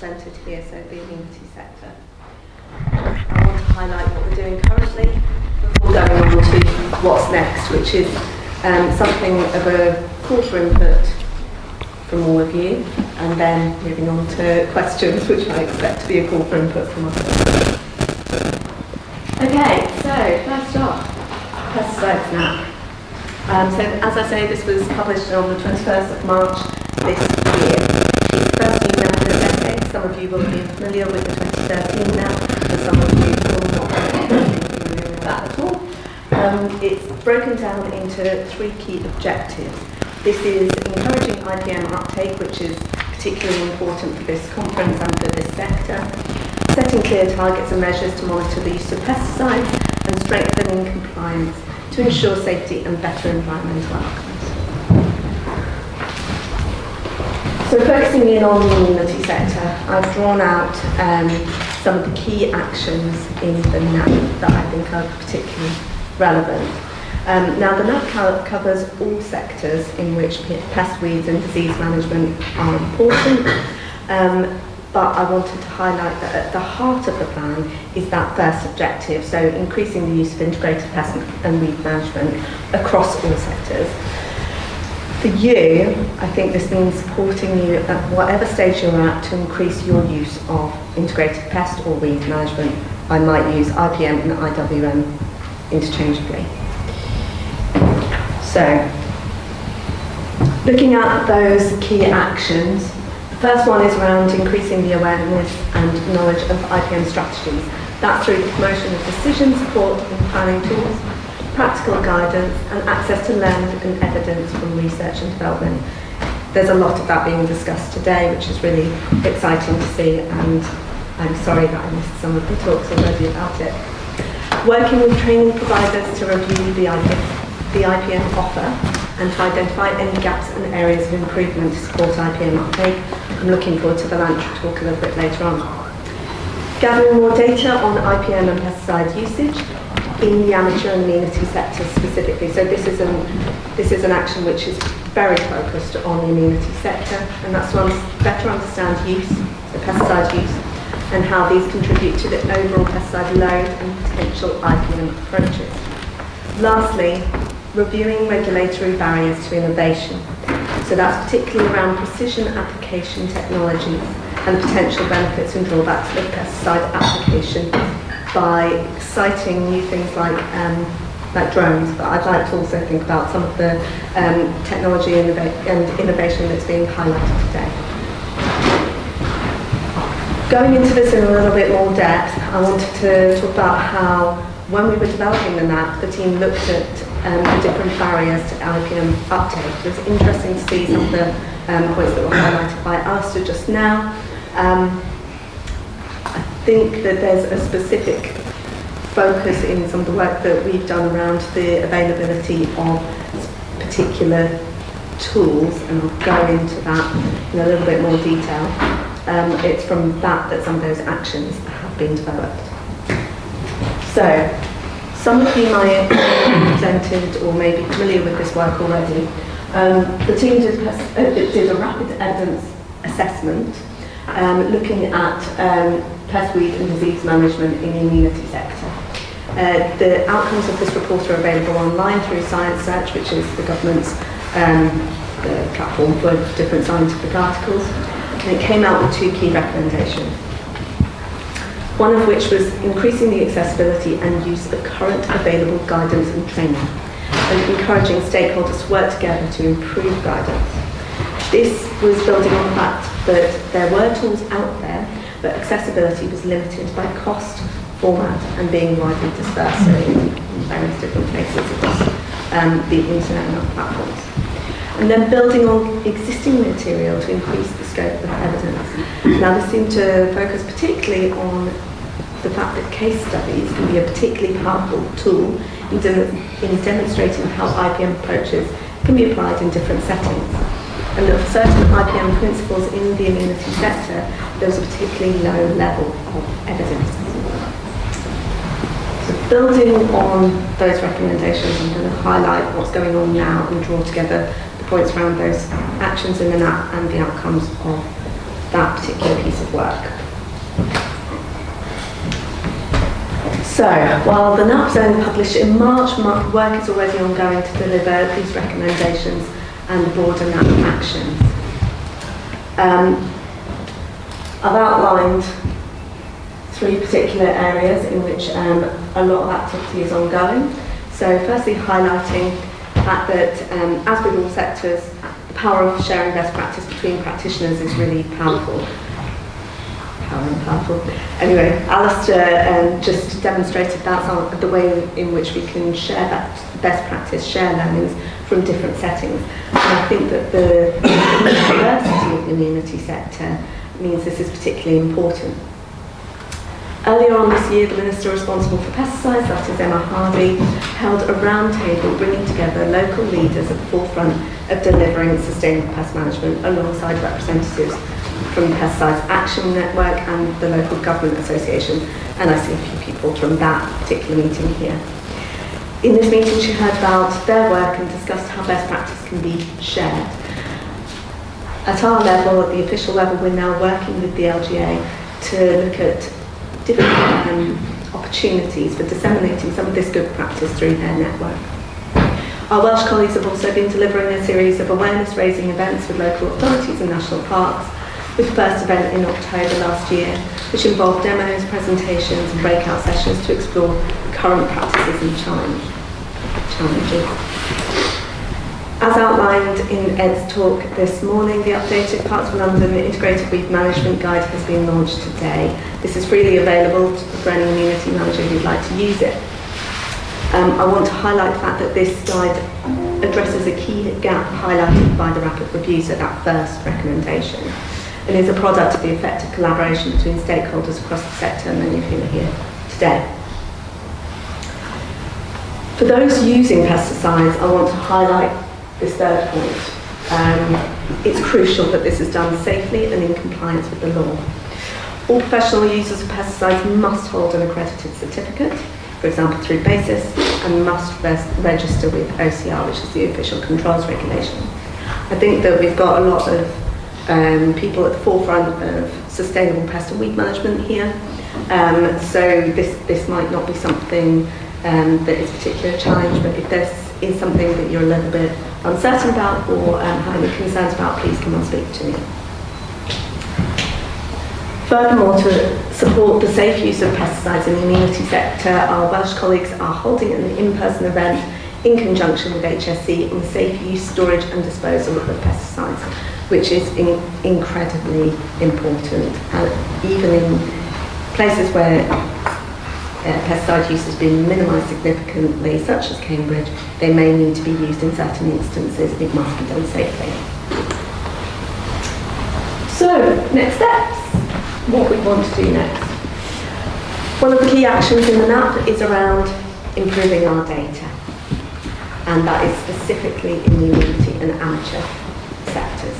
presented here, so the amenity sector. I want to highlight what we're doing currently before going on to what's next, which is something of a call for input from all of you, and then moving on to questions, which I expect to be a call for input from us. Okay, so first off, pesticides now. So as I say, this was published on the 21st of March this year. It's first been now for a decade. Some of you will be familiar with the 2013 now, and some of you will not be familiar with that at all. It's broken down into 3 key objectives. This is encouraging IPM uptake, which is particularly important for this conference and for this sector, setting clear targets and measures to monitor the use of pesticides, and strengthening compliance to ensure safety and better environmental outcomes. So focusing in on the amenity sector, I've drawn out some of the key actions in the NAP that I think are particularly relevant. Now the NAP covers all sectors in which pest, weeds and disease management are important, but I wanted to highlight that at the heart of the plan is that first objective, so increasing the use of integrated pest and weed management across all sectors. For you, I think this means supporting you at whatever stage you're at to increase your use of integrated pest or weed management. I might use IPM and IWM interchangeably. So, looking at those key actions, the first one is around increasing the awareness and knowledge of IPM strategies. That's through the promotion of decision support and planning tools, practical guidance, and access to learned and evidence from research and development. There's a lot of that being discussed today, which is really exciting to see, and I'm sorry that I missed some of the talks already about it. Working with training providers to review the IPM offer and to identify any gaps and areas of improvement to support IPM uptake. I'm looking forward to the lunch talk a little bit later on. Gathering more data on IPM and pesticide usage in the amateur and amenity sector specifically. So this is an action which is very focused on the amenity sector, and that's to better understand use, the pesticide use, and how these contribute to the overall pesticide load and potential IPM approaches. Lastly, reviewing regulatory barriers to innovation. So that's particularly around precision application technologies and the potential benefits and drawbacks of pesticide application by citing new things like drones, but I'd like to also think about some of the technology and innovation that's being highlighted today. Going into this in a little bit more depth, I wanted to talk about how, when we were developing the map, the team looked at the different barriers to IPM uptake. It was interesting to see some of the points that were highlighted by Alistair just now. I think that there's a specific focus in some of the work that we've done around the availability of particular tools, and I'll go into that in a little bit more detail. It's from that some of those actions have been developed. So, some of you might have presented or may be familiar with this work already. The team did a rapid evidence assessment looking at pest, weed and disease management in the amenity sector. The outcomes of this report are available online through Science Search, which is the government's the platform for different scientific articles. And it came out with 2 key recommendations. One of which was increasing the accessibility and use of current available guidance and training, and encouraging stakeholders to work together to improve guidance. This was building on the fact that there were tools out there, but accessibility was limited by cost, format, and being widely dispersed in various different places across the internet and other platforms. And then building on existing material to increase the scope of evidence. Now this seemed to focus particularly on the fact that case studies can be a particularly powerful tool in demonstrating how IPM approaches can be applied in different settings. And that for certain IPM principles in the amenity sector, there's a particularly low level of evidence. So building on those recommendations, I'm going to highlight what's going on now and draw together the points around those actions in the NAP and the outcomes of that particular piece of work. So, while the NAP was only published in March, work is already ongoing to deliver these recommendations and broader NAP actions. I've outlined 3 particular areas in which a lot of activity is ongoing. So firstly, highlighting the fact that as with all sectors, the power of sharing best practice between practitioners is really powerful. Anyway, Alistair just demonstrated that the way in which we can share that best practice, share learnings from different settings. And I think that the diversity of the amenity sector means this is particularly important. Earlier on this year, the Minister responsible for pesticides, that is Emma Hardy, held a roundtable bringing together local leaders at the forefront of delivering sustainable pest management alongside representatives from the Pesticides Action Network and the local government association. And I see a few people from that particular meeting here. In this meeting, she heard about their work and discussed how best practice can be shared. At our level, at the official level, we're now working with the LGA to look at different opportunities for disseminating some of this good practice through their network. Our Welsh colleagues have also been delivering a series of awareness-raising events with local authorities and national parks, with the first event in October last year, which involved demos, presentations and breakout sessions to explore current practices and challenges. As outlined in Ed's talk this morning, the updated Parts of London Integrated Pest Management Guide has been launched today. This is freely available for any amenity manager who'd like to use it. I want to highlight the fact that this guide addresses a key gap highlighted by the rapid review, so that first recommendation, and is a product of the effective collaboration between stakeholders across the sector, many of whom are here today. For those using pesticides, I want to highlight this third point. It's crucial that this is done safely and in compliance with the law. All professional users of pesticides must hold an accredited certificate, for example through BASIS, and must register with OCR, which is the official controls regulation. I think that we've got a lot of people at the forefront of sustainable pest and weed management here, so this might not be something that is a particular challenge, but if this is something that you're a little bit uncertain about or have any concerns about, please come and speak to me. Furthermore, to support the safe use of pesticides in the amenity sector, our Welsh colleagues are holding an in-person event in conjunction with HSE on the safe use, storage and disposal of pesticides, which is incredibly important. And even in places where pesticide use has been minimised significantly, such as Cambridge, they may need to be used in certain instances. It must be done safely. So, next steps. What we want to do next. One of the key actions in the NAP is around improving our data, and that is specifically in the amenity and amateur sectors.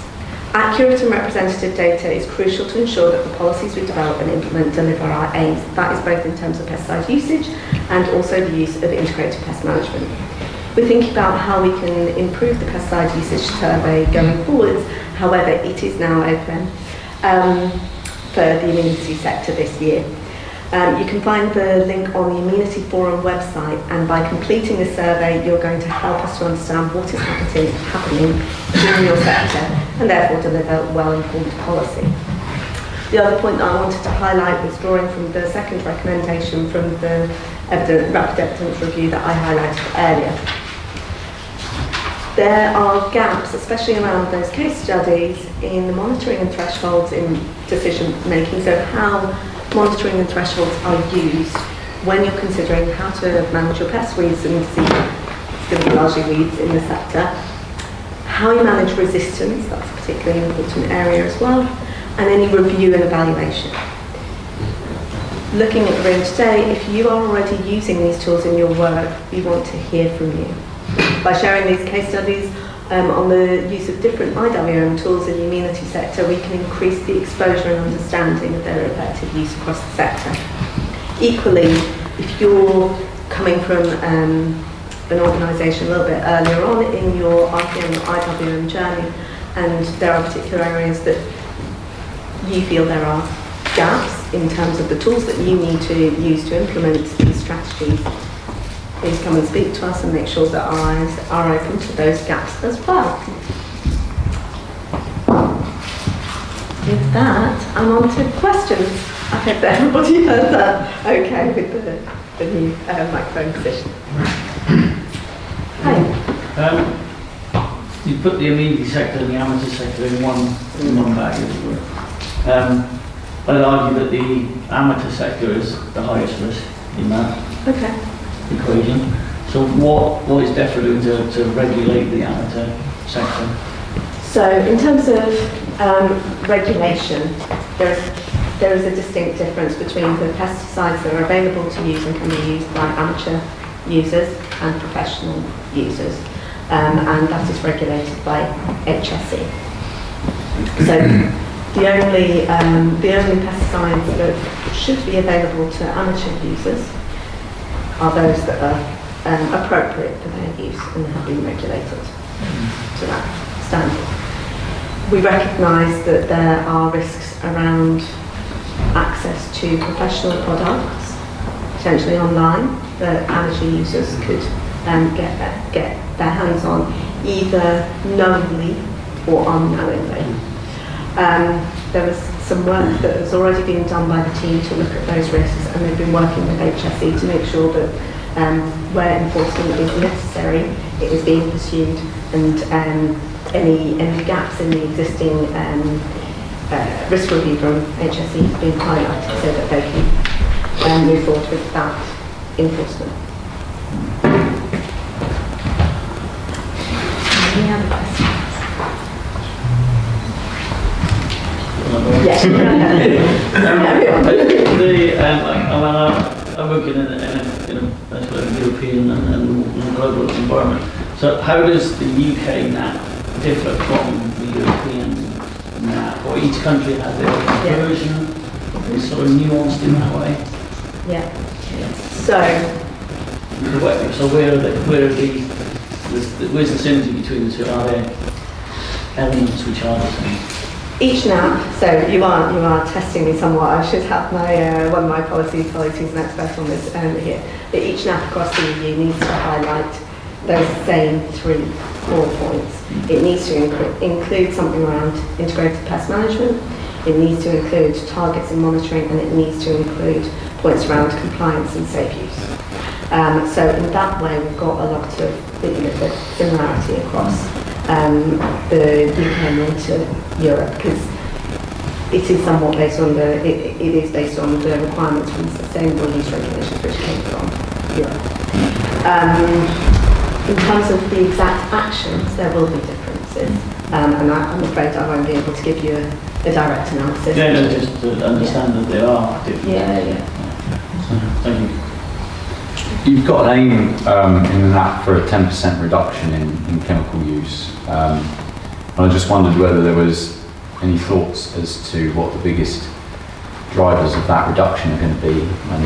Accurate and representative data is crucial to ensure that the policies we develop and implement deliver our aims. That is both in terms of pesticide usage and also the use of integrated pest management. We're thinking about how we can improve the pesticide usage survey going forwards. However, it is now open for the amenity sector this year. You can find the link on the Amenity Forum website, and by completing the survey you're going to help us to understand what is happening in your sector and therefore deliver well-informed policy. The other point that I wanted to highlight was drawing from the second recommendation from the rapid evidence review that I highlighted earlier. There are gaps, especially around those case studies, in the monitoring and thresholds in decision making. So how monitoring and thresholds are used when you're considering how to manage your pest, weeds and disease. It's going to be largely weeds in the sector. How you manage resistance, that's a particularly important area as well, and any review and evaluation. Looking at the room today, if you are already using these tools in your work, we want to hear from you. By sharing these case studies on the use of different IWM tools in the amenity sector, we can increase the exposure and understanding of their effective use across the sector. Equally, if you're coming from an organisation a little bit earlier on in your RPM or IWM journey, and there are particular areas that you feel there are gaps in terms of the tools that you need to use to implement these strategies, please come and speak to us and make sure that our eyes are open to those gaps as well. With that, I'm on to questions. I hope that everybody heard that okay with the new microphone position. Hi. You put the amenity sector and the Amenity sector in one bag, as it were. I'd argue that the amateur sector is the highest risk in that equation. So what is Defra doing to regulate the amateur sector? So in terms of regulation, there is a distinct difference between the pesticides that are available to use and can be used by amateur users and professional users. And that is regulated by HSE. So the only pesticides that should be available to amateur users are those that are appropriate for their use and have been regulated to that standard. We recognise that there are risks around access to professional products, potentially online, that amateur users could get their hands on, either knowingly or unknowingly. There was some work that has already been done by the team to look at those risks, and they've been working with HSE to make sure that where enforcement is necessary, it is being pursued, and any gaps in the existing risk review from HSE have been highlighted so that they can move forward with that enforcement. Any other questions? Yes. I'm working in a European and global environment. So how does the UK NAP differ from the European NAP? Or each country has their own version? It's sort of nuanced in that way? Yeah. So where's the synergy between the two? Are there elements which are the same? Each NAP, so you are testing me somewhat. I should have my one of my policy colleagues who's an expert on this here. But each NAP across the EU needs to highlight those same 3 core points. It needs to include something around integrated pest management. It needs to include targets and monitoring, and it needs to include points around compliance and safe use. So in that way, we've got a lot of similarity across the UK and into Europe, because it is somewhat based on it is based on the requirements from the sustainable use regulations which came from Europe. In terms of the exact actions, there will be differences, and I'm afraid I won't be able to give you a direct analysis. Yeah, no, just to understand that there are differences. Yeah. Thank you. You've got an aim in the NAP for a 10% reduction in chemical use. And I just wondered whether there was any thoughts as to what the biggest drivers of that reduction are going to be, and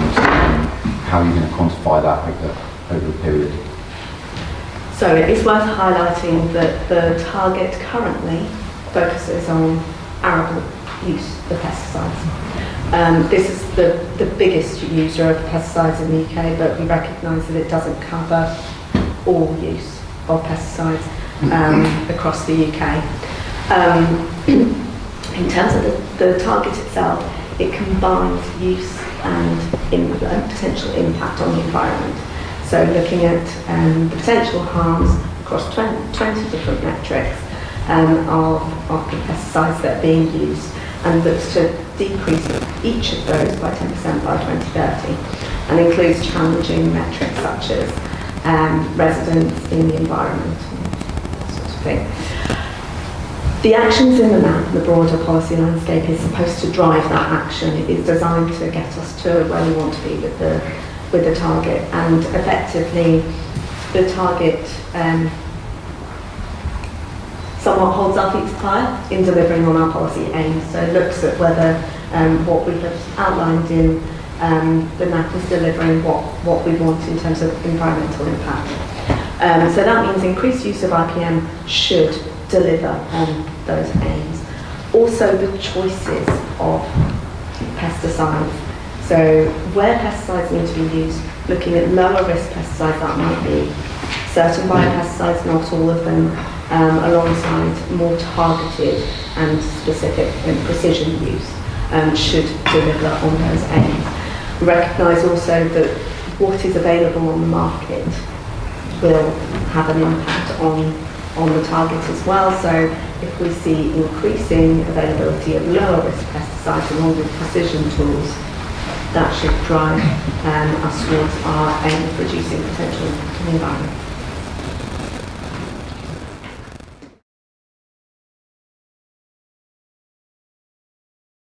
how you're going to quantify that over the period. So it is worth highlighting that the target currently focuses on arable use of pesticides. This is the biggest user of pesticides in the UK, but we recognise that it doesn't cover all use of pesticides across the UK. In terms of the target itself, it combines use and potential impact on the environment. So looking at the potential harms across 20 different metrics of the pesticides that are being used, and looks to decrease each of those by 10% by 2030, and includes challenging metrics such as residents in the environment, that sort of thing. The actions in the NAP, the broader policy landscape, is supposed to drive that action. It is designed to get us to where we want to be with the target, and effectively the target somewhat holds our feet to the fire in delivering on our policy aims. So it looks at whether what we have outlined in the NAP is delivering what we want in terms of environmental impact. So that means increased use of IPM should deliver on those aims. also the choices of pesticides. So where pesticides need to be used, looking at lower risk pesticides, that might be certain biopesticides, not all of them, alongside more targeted and specific and precision use should deliver on those aims. Recognise also that what is available on the market will have an impact on the target as well. So if we see increasing availability of lower risk pesticides along with precision tools, that should drive us towards our aim of reducing potential impact on the environment.